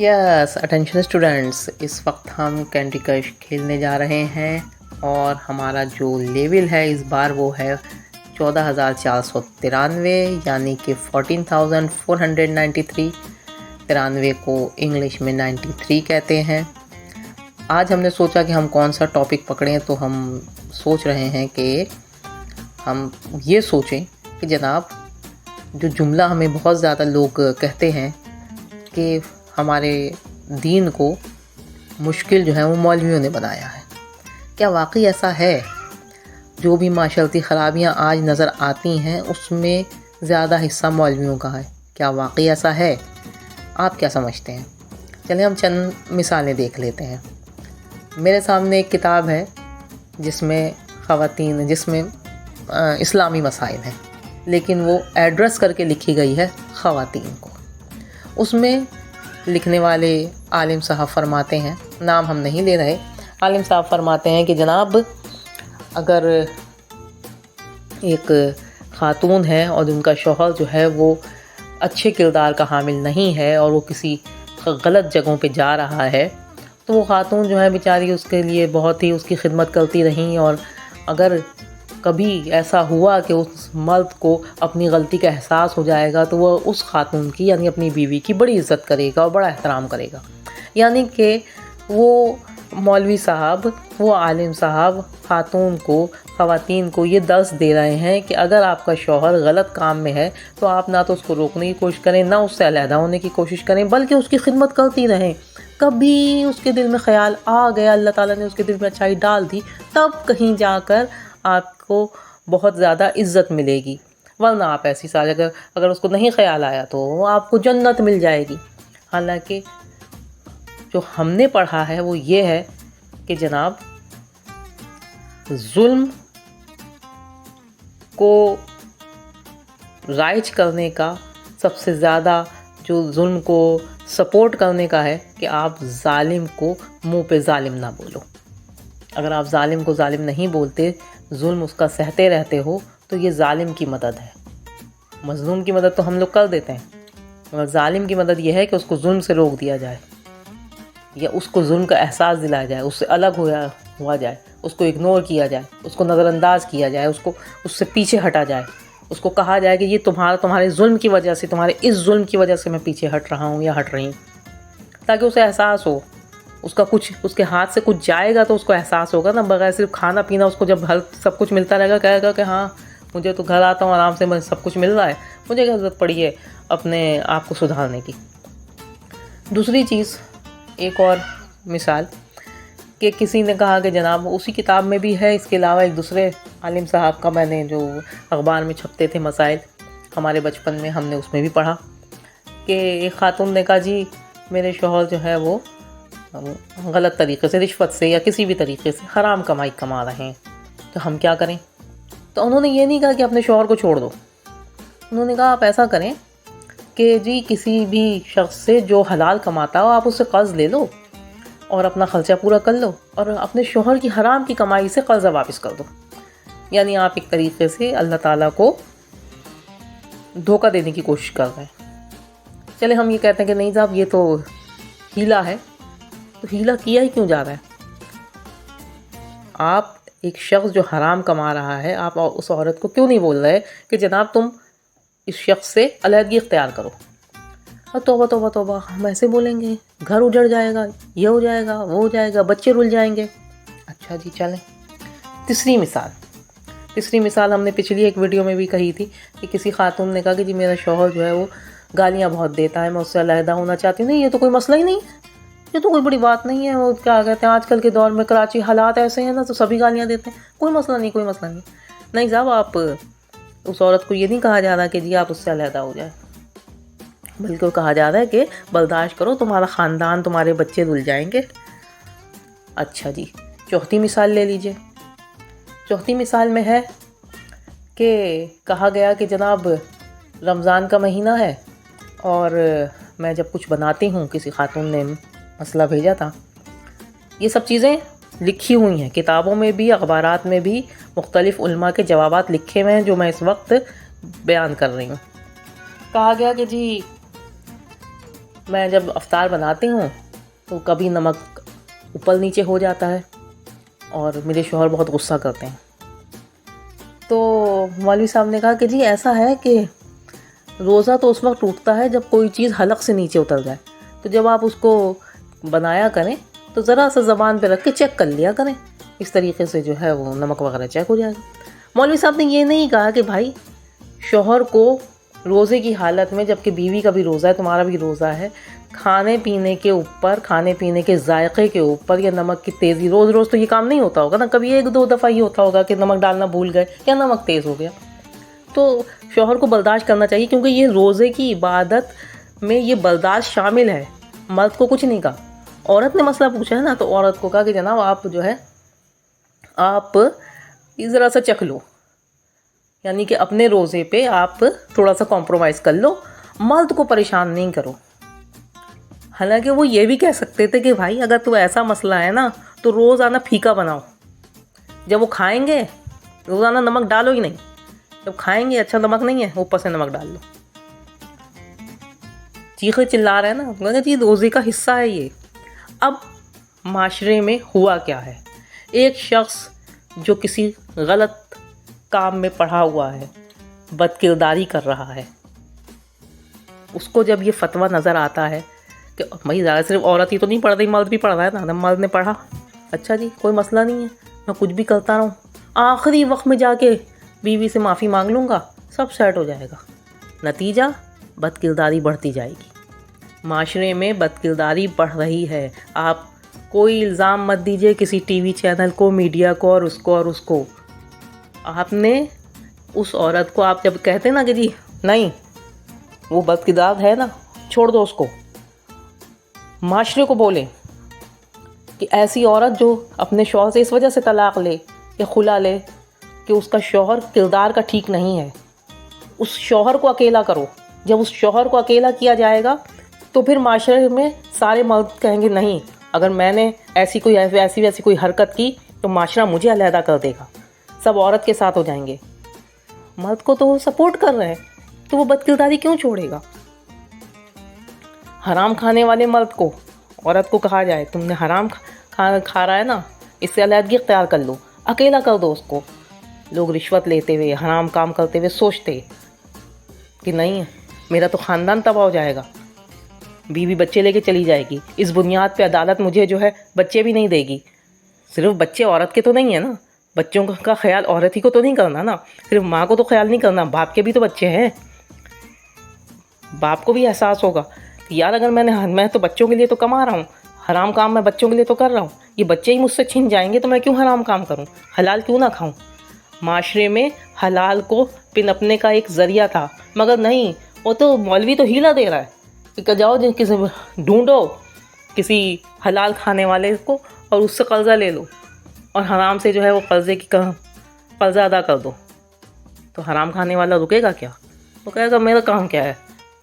یس attention students, اس وقت ہم candy crush کھیلنے جا رہے ہیں اور ہمارا جو لیول ہے اس بار وہ ہے 14,493، یعنی کہ 14,493۔ 93 کو انگلش میں 93 کہتے ہیں۔ آج ہم نے سوچا کہ ہم کون سا ٹاپک پکڑیں، تو ہم سوچ رہے ہیں کہ ہم یہ سوچیں کہ جناب جو جملہ ہمیں بہت زیادہ لوگ کہتے ہیں کہ ہمارے دین کو مشکل جو ہے وہ مولویوں نے بنایا ہے، کیا واقعی ایسا ہے؟ جو بھی معاشرتی خرابیاں آج نظر آتی ہیں اس میں زیادہ حصہ مولویوں کا ہے، کیا واقعی ایسا ہے؟ آپ کیا سمجھتے ہیں؟ چلیں ہم چند مثالیں دیکھ لیتے ہیں۔ میرے سامنے ایک کتاب ہے جس میں اسلامی مسائل ہیں، لیکن وہ ایڈریس کر کے لکھی گئی ہے خواتین کو۔ اس میں لکھنے والے عالم صاحب فرماتے ہیں، نام ہم نہیں لے رہے، عالم صاحب فرماتے ہیں کہ جناب اگر ایک خاتون ہے اور ان کا شوہر جو ہے وہ اچھے کردار کا حامل نہیں ہے اور وہ کسی غلط جگہوں پہ جا رہا ہے، تو وہ خاتون جو ہے بیچاری اس کے لیے بہت ہی اس کی خدمت کرتی رہیں، اور اگر کبھی ایسا ہوا کہ اس مرد کو اپنی غلطی کا احساس ہو جائے گا تو وہ اس خاتون کی یعنی اپنی بیوی کی بڑی عزت کرے گا اور بڑا احترام کرے گا۔ یعنی کہ وہ مولوی صاحب، وہ عالم صاحب خواتین کو یہ درس دے رہے ہیں کہ اگر آپ کا شوہر غلط کام میں ہے تو آپ نہ تو اس کو روکنے کی کوشش کریں، نہ اس سے علیحدہ ہونے کی کوشش کریں، بلکہ اس کی خدمت کرتی رہیں۔ کبھی اس کے دل میں خیال آ گیا، اللہ تعالیٰ نے اس کے دل میں اچھائی ڈال دی، تب کہیں جا کر آپ کو بہت زیادہ عزت ملے گی، ورنہ آپ ایسی سال اگر اس کو نہیں خیال آیا تو آپ کو جنت مل جائے گی۔ حالانکہ جو ہم نے پڑھا ہے وہ یہ ہے کہ جناب ظلم کو رائج کرنے کا سب سے زیادہ جو ظلم کو سپورٹ کرنے کا ہے کہ آپ ظالم کو منہ پہ ظالم نہ بولو۔ اگر آپ ظالم کو ظالم نہیں بولتے، ظلم اس کا سہتے رہتے ہو، تو یہ ظالم کی مدد ہے۔ مظلوم کی مدد تو ہم لوگ کر دیتے ہیں، مگر ظالم کی مدد یہ ہے کہ اس کو ظلم سے روک دیا جائے، یا اس کو ظلم کا احساس دلایا جائے، اس سے الگ ہوا جائے، اس کو اگنور کیا جائے، اس کو نظر انداز کیا جائے، اس سے پیچھے ہٹا جائے، اس کو کہا جائے کہ یہ تمہارے ظلم کی وجہ سے، تمہارے اس ظلم کی وجہ سے میں پیچھے ہٹ رہا ہوں یا ہٹ رہی ہوں، تاکہ اسے احساس ہو، اس کے ہاتھ سے کچھ جائے گا تو اس کو احساس ہوگا نا، بغیر صرف کھانا پینا اس کو جب سب کچھ ملتا رہے گا کہے گا کہ ہاں مجھے تو گھر آتا ہوں آرام سے مجھے سب کچھ مل رہا ہے، مجھے کیا ضرورت پڑی ہے اپنے آپ کو سدھارنے کی۔ دوسری چیز، ایک اور مثال کہ کسی نے کہا کہ جناب اسی کتاب میں بھی ہے، اس کے علاوہ ایک دوسرے عالم صاحب کا میں نے جو اخبار میں چھپتے تھے مسائل ہمارے بچپن میں، ہم نے اس میں بھی پڑھا کہ ایک خاتون نے کہا جی میرے شوہر جو ہے وہ غلط طریقے سے، رشوت سے یا کسی بھی طریقے سے حرام کمائی کما رہے ہیں، تو ہم کیا کریں؟ تو انہوں نے یہ نہیں کہا کہ اپنے شوہر کو چھوڑ دو، انہوں نے کہا آپ ایسا کریں کہ جی کسی بھی شخص سے جو حلال کماتا ہو آپ اس سے قرض لے لو اور اپنا خرچہ پورا کر لو، اور اپنے شوہر کی حرام کی کمائی سے قرضہ واپس کر دو۔ یعنی آپ ایک طریقے سے اللہ تعالیٰ کو دھوکہ دینے کی کوشش کر رہے ہیں۔ چلے ہم یہ کہتے ہیں کہ نہیں صاحب یہ تو ہیلا ہے، تو ہیلا کیا ہی کیوں جا رہا ہے؟ آپ ایک شخص جو حرام کما رہا ہے، آپ اس عورت کو کیوں نہیں بول رہے کہ جناب تم اس شخص سے علیحدگی اختیار کرو؟ توبہ توبہ توبہ، ہم ایسے بولیں گے گھر اجڑ جائے گا، یہ ہو جائے گا، وہ ہو جائے گا، بچے رل جائیں گے۔ اچھا جی چلیں تیسری مثال ہم نے پچھلی ایک ویڈیو میں بھی کہی تھی کہ کسی خاتون نے کہا کہ جی میرا شوہر جو ہے وہ گالیاں بہت دیتا ہے، میں اس سے علیحدہ ہونا چاہتی ہوں۔ نہیں، یہ تو کوئی مسئلہ ہی نہیں ہے، یہ تو کوئی بڑی بات نہیں ہے، وہ کیا کہتے ہیں آج کل کے دور میں کراچی حالات ایسے ہیں نا تو سبھی گالیاں دیتے ہیں، کوئی مسئلہ نہیں۔ نہیں صاحب، آپ اس عورت کو یہ نہیں کہا جا رہا کہ جی آپ اس سے علیحدہ ہو جائیں، بلکہ کہا جا رہا ہے کہ برداشت کرو، تمہارا خاندان، تمہارے بچے رل جائیں گے۔ اچھا جی، چوتھی مثال لے لیجئے۔ چوتھی مثال میں ہے کہ کہا گیا کہ جناب رمضان کا مہینہ ہے اور میں جب کچھ بناتی ہوں، کسی خاتون نے مسئلہ بھیجا تھا، یہ سب چیزیں لکھی ہوئی ہیں کتابوں میں بھی، اخبارات میں بھی، مختلف علماء کے جوابات لکھے ہوئے ہیں جو میں اس وقت بیان کر رہی ہوں۔ کہا گیا کہ جی میں جب افطار بناتی ہوں تو کبھی نمک اوپر نیچے ہو جاتا ہے اور میرے شوہر بہت غصہ کرتے ہیں. تو مولوی صاحب نے کہا کہ جی ایسا ہے کہ روزہ تو اس وقت ٹوٹتا ہے جب کوئی چیز حلق سے نیچے اتر جائے. تو جب آپ اس کو بنایا کریں تو ذرا سا زبان پہ رکھ کے چیک کر لیا کریں, اس طریقے سے جو ہے وہ نمک وغیرہ چیک ہو جائے گا. مولوی صاحب نے یہ نہیں کہا کہ بھائی شوہر کو روزے کی حالت میں, جبکہ بیوی کا بھی روزہ ہے, تمہارا بھی روزہ ہے, کھانے پینے کے اوپر, کھانے پینے کے ذائقے کے اوپر یا نمک کی تیزی, روز روز تو یہ کام نہیں ہوتا ہوگا نا, کبھی ایک دو دفعہ یہ ہوتا ہوگا کہ نمک ڈالنا بھول گئے یا نمک تیز ہو گیا. تو شوہر کو برداشت کرنا چاہیے, کیونکہ یہ روزے کی عبادت میں یہ برداشت شامل ہے. مرد کو کچھ نہیں کہا. عورت نے مسئلہ پوچھا ہے نا, تو عورت کو کہا کہ جناب آپ جو ہے آپ ذرا سا چکھ لو, یعنی کہ اپنے روزے پہ آپ تھوڑا سا کمپرومائز کر لو, مرد کو پریشان نہیں کرو. حالانکہ وہ یہ بھی کہہ سکتے تھے کہ بھائی اگر تو ایسا مسئلہ ہے نا تو روزانہ پھیکا بناؤ, جب وہ کھائیں گے روزانہ نمک ڈالو ہی نہیں, جب کھائیں گے اچھا نمک نہیں ہے اوپر سے نمک ڈال لو. چیخے چلا رہے ہیں نا, کہا جی روزے کا حصہ ہے یہ. اب معاشرے میں ہوا کیا ہے, ایک شخص جو کسی غلط کام میں پڑا ہوا ہے, بد کرداری کر رہا ہے, اس کو جب یہ فتویٰ نظر آتا ہے کہ بھائی ظاہر صرف عورت ہی تو نہیں پڑھ رہی, مرد بھی پڑھ رہا ہے نا, مرد نے پڑھا, اچھا جی کوئی مسئلہ نہیں ہے, میں کچھ بھی کرتا رہوں, آخری وقت میں جا کے بیوی سے معافی مانگ لوں گا, سب سیٹ ہو جائے گا. نتیجہ بد کرداری بڑھتی جائے گی. معاشرے میں بد کرداری بڑھ رہی ہے. آپ کوئی الزام مت دیجئے کسی ٹی وی چینل کو, میڈیا کو, اور اس کو اور اس کو. آپ نے اس عورت کو, آپ جب کہتے نا کہ جی نہیں وہ بد کردار ہے نا چھوڑ دو اس کو, معاشرے کو بولیں کہ ایسی عورت جو اپنے شوہر سے اس وجہ سے طلاق لے یا خلا لے کہ اس کا شوہر کردار کا ٹھیک نہیں ہے, اس شوہر کو اکیلا کرو. جب اس شوہر کو اکیلا کیا جائے گا تو پھر معاشرے میں سارے مرد کہیں گے نہیں, اگر میں نے ایسی کوئی حرکت کی تو معاشرہ مجھے علیحدہ کر دے گا, سب عورت کے ساتھ ہو جائیں گے. مرد کو تو وہ سپورٹ کر رہے ہیں تو وہ بد کرداری کیوں چھوڑے گا. حرام کھانے والے مرد کو, عورت کو کہا جائے تم نے حرام کھا رہا ہے نا, اس سے علیحدگی اختیار کر لو, اکیلا کر دو اس کو. لوگ رشوت لیتے ہوئے, حرام کام کرتے ہوئے سوچتے کہ نہیں میرا تو خاندان تباہ ہو جائے گا, بیوی بچے لے کے چلی جائے گی, اس بنیاد پہ عدالت مجھے جو ہے بچے بھی نہیں دے گی. صرف بچے عورت کے تو نہیں ہیں نا, بچوں کا خیال عورت ہی کو تو نہیں کرنا نا, صرف ماں کو تو خیال نہیں کرنا, باپ کے بھی تو بچے ہیں. باپ کو بھی احساس ہوگا کہ یار اگر میں تو بچوں کے لیے تو کما رہا ہوں, حرام کام میں بچوں کے لیے تو کر رہا ہوں, یہ بچے ہی مجھ سے چھن جائیں گے تو میں کیوں حرام کام کروں, حلال کیوں نہ کھاؤں. معاشرے میں حلال کو پنپنے کا ایک ذریعہ تھا, مگر نہیں, وہ تو مولوی تو ہیلا دے رہا ہے کہ جاؤ کسی ڈھونڈو کسی حلال کھانے والے کو اور اس سے قرضہ لے لو اور حرام سے جو ہے وہ قرضہ ادا کر دو. تو حرام کھانے والا رکے گا کیا, وہ کہے گا میرا کام کیا ہے,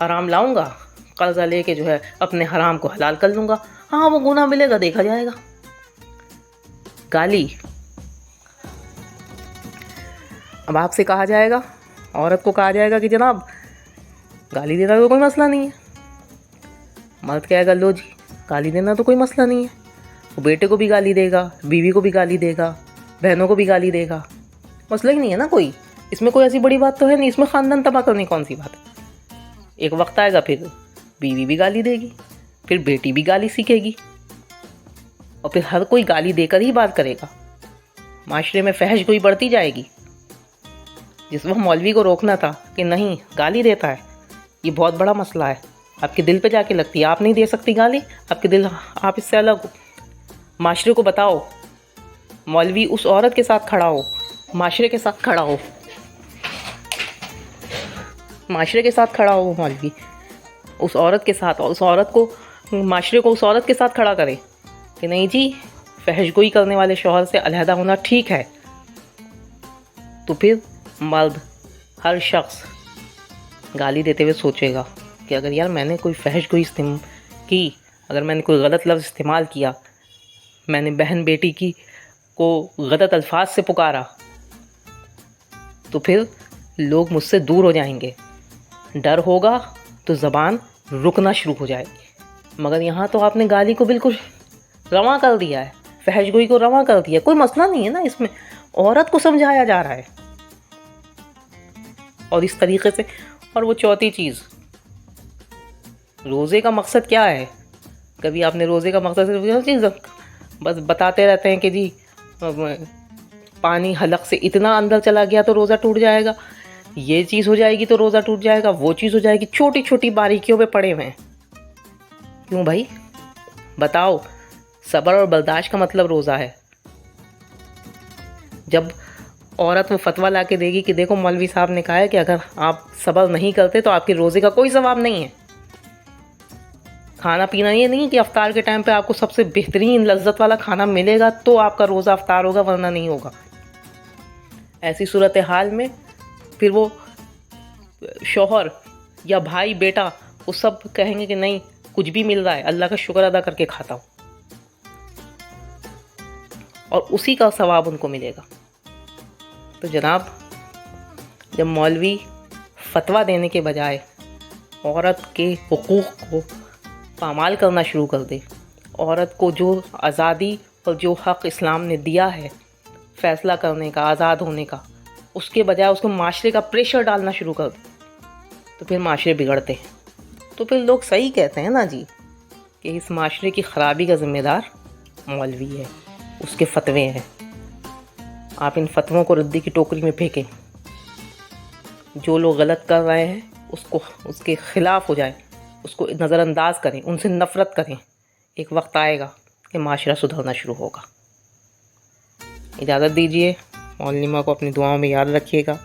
حرام لاؤں گا, قرضہ لے کے جو ہے اپنے حرام کو حلال کر لوں گا. ہاں وہ گناہ ملے گا, دیکھا جائے گا. گالی, اب آپ سے کہا جائے گا, عورت کو کہا جائے گا کہ جناب گالی دینا تو کوئی مسئلہ نہیں ہے. مرد کہے گا لو جی گالی دینا تو کوئی مسئلہ نہیں ہے, وہ بیٹے کو بھی گالی دے گا, بیوی کو بھی گالی دے گا, بہنوں کو بھی گالی دے گا, مسئلہ ہی نہیں ہے نا کوئی, اس میں کوئی ایسی بڑی بات تو ہے نہیں, اس میں خاندان تباہ کرنے کون سی بات ہے. ایک وقت آئے گا پھر بیوی بھی گالی دے گی, پھر بیٹی بھی گالی سیکھے گی, اور پھر ہر کوئی گالی دے کر ہی بات کرے گا. معاشرے میں فحش گوئی بڑھتی جائے گی. جس وقت مولوی کو روکنا تھا کہ نہیں گالی دیتا ہے یہ بہت بڑا مسئلہ ہے, آپ کے دل پہ جا کے لگتی ہے, آپ نہیں دے سکتی گالی, آپ کے دل, آپ اس سے الگ ہو. معاشرے کو بتاؤ, مولوی اس عورت کے ساتھ کھڑا ہو, معاشرے کے ساتھ کھڑا ہو, معاشرے کے ساتھ کھڑا ہو مولوی, اس عورت کے ساتھ, اور اس عورت کو, معاشرے کو اس عورت کے ساتھ کھڑا کرے کہ نہیں جی فحش گوئی کرنے والے شوہر سے علیحدہ ہونا ٹھیک ہے. تو پھر مرد, ہر شخص گالی دیتے ہوئے سوچے گا کہ اگر یار میں نے کوئی فحش گوئی کی, اگر میں نے کوئی غلط لفظ استعمال کیا, میں نے بہن بیٹی کی کو غلط الفاظ سے پکارا, تو پھر لوگ مجھ سے دور ہو جائیں گے. ڈر ہوگا تو زبان رکنا شروع ہو جائے گی. مگر یہاں تو آپ نے گالی کو بالکل رواں کر دیا ہے، فحش گوئی کو رواں کر دیا. کوئی مسئلہ نہیں ہے نا اس میں، عورت کو سمجھایا جا رہا ہے. اور اس طریقے سے. اور وہ چوتھی چیز، روزے کا مقصد کیا ہے؟ کبھی آپ نے روزے کا مقصد بس بتاتے رہتے ہیں کہ جی پانی حلق سے اتنا اندر چلا گیا تو روزہ ٹوٹ جائے گا، یہ چیز ہو جائے گی تو روزہ ٹوٹ جائے گا، وہ چیز ہو جائے گی. چھوٹی چھوٹی باریکیوں پہ پڑے ہوئے ہیں. کیوں بھائی بتاؤ؟ صبر اور برداشت کا مطلب روزہ ہے. جب عورت وہ فتویٰ لا کے دے گی کہ دیکھو مولوی صاحب نے کہا ہے کہ اگر آپ صبر نہیں کرتے تو آپ کے روزے کا کوئی ثواب نہیں ہے. کھانا پینا یہ نہیں کہ افطار کے ٹائم پہ آپ کو سب سے بہترین لذت والا کھانا ملے گا تو آپ کا روزہ افطار ہوگا، ورنہ نہیں ہوگا. ایسی صورتحال میں پھر وہ شوہر یا بھائی بیٹا وہ سب کہیں گے کہ نہیں، کچھ بھی مل رہا ہے اللہ کا شکر ادا کر کے کھاتا ہوں، اور اسی کا ثواب ان کو ملے گا. تو جناب، جب مولوی فتویٰ دینے کے بجائے عورت کے حقوق کو پامال کرنا شروع کر دے، عورت کو جو آزادی اور جو حق اسلام نے دیا ہے فیصلہ کرنے کا، آزاد ہونے کا، اس کے بجائے اس کو معاشرے کا پریشر ڈالنا شروع کر دے، تو پھر معاشرے بگڑتے ہیں. تو پھر لوگ صحیح کہتے ہیں نا جی کہ اس معاشرے کی خرابی کا ذمہ دار مولوی ہے، اس کے فتوے ہیں. آپ ان فتووں کو ردی کی ٹوکری میں پھینکیں. جو لوگ غلط کر رہے ہیں اس کے خلاف ہو جائیں، اس کو نظر انداز کریں، ان سے نفرت کریں. ایک وقت آئے گا کہ معاشرہ سدھرنا شروع ہوگا. اجازت دیجیے، مولنیما کو اپنی دعاؤں میں یاد رکھیے گا.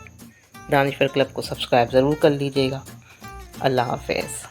دانشور کلب کو سبسکرائب ضرور کر لیجیے گا. اللہ حافظ.